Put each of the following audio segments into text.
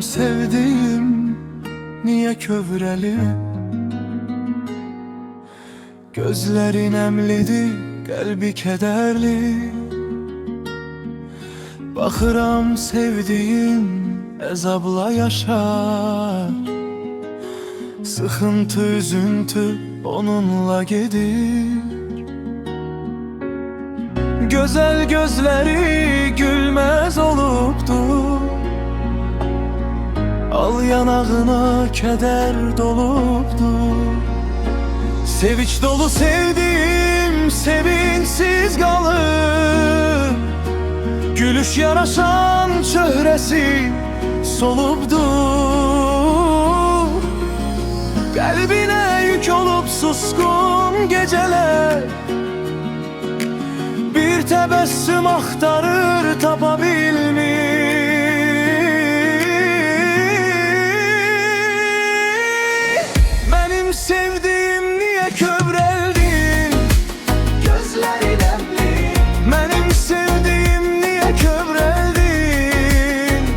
sevdiğim niye kövreli? Gözlerin emlidi, kalbi kederli. Bakıram sevdiğim ezabla yaşar. Sıkıntı, üzüntü onunla gedir. Güzel gözleri gülmez olupdu. Al yanağına keder dolupdu. Sevinç dolu sevdiğim sevinçsiz kalır. Gülüş yaraşan çöhresi solupdu. Kalbine yük olup suskun geceler bir tebessüm aktarır, tapabilmiş. Benim sevdiğim niye kövreldi? Gözlerin emli. Benim sevdiğim niye kövreldi?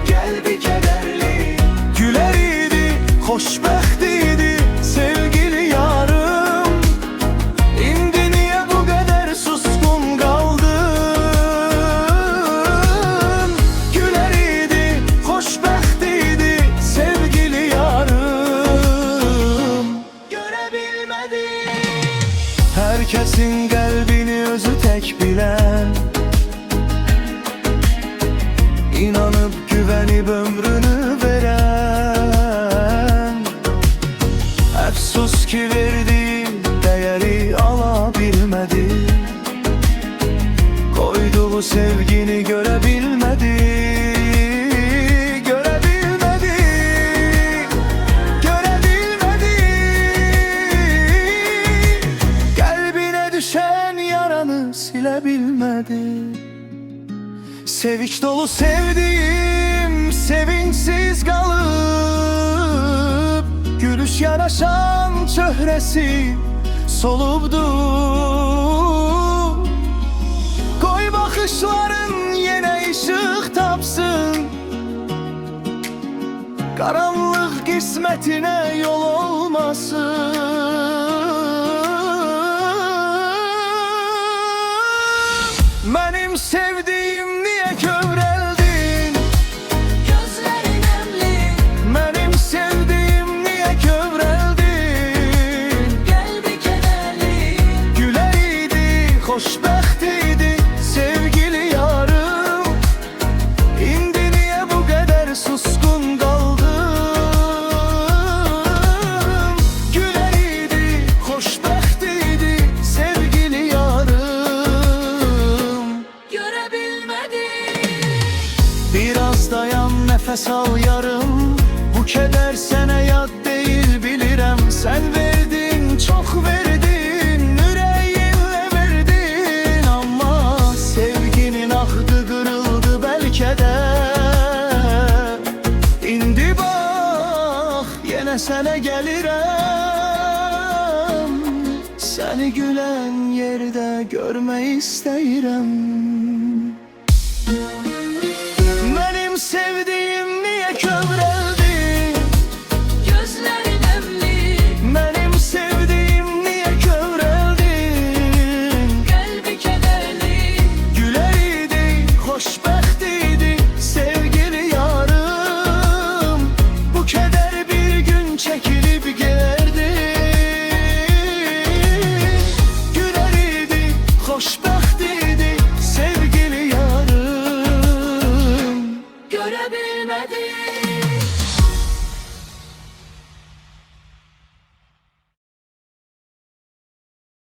Kalbi kederli. Güler idi, hoşbext idi sevgili yarım. İndi niye bu kadar suskun kaldın? Güler idi, hoşbext idi sevgili yarım. Görebilmedim. Herkesin kalbini özü tek bilen, İnanıp güvenip ömrünü veren. Əfsus ki verdiğim değeri alabilmedi. Koyduğu sevgini görebilmedi. Görebilmedi. Görebilmedi. Kalbine düşen yaranı silebilmedi. Sevinç dolu sevdiğim sevinçsiz kalıp, gülüş yaraşan çöhresi solupdu. Koy bakışların yine ışık tapsın, karanlık kısmetine yol olmasın. Benim sevdiğim niye kövreldi? Gözlerin emli. Benim sevdiğim niye kövreldi? Kalbi kederli. Güler idi, hoşbext idi sevgili yarım. İndi niye bu kadar suskun kaldın? Güler idi, hoşbext idi sevgili yarım. Görebilmedim. Biraz dayan, nefes al yarım. Bu keder sana yad değil bilirem. Sen verdin, çok verdin, yüreğinle verdin. Ama sevginin ahdı kırıldı belki de. İndi bak, yine sana gelirem. Seni gülen yerde görmeyi isteyirem.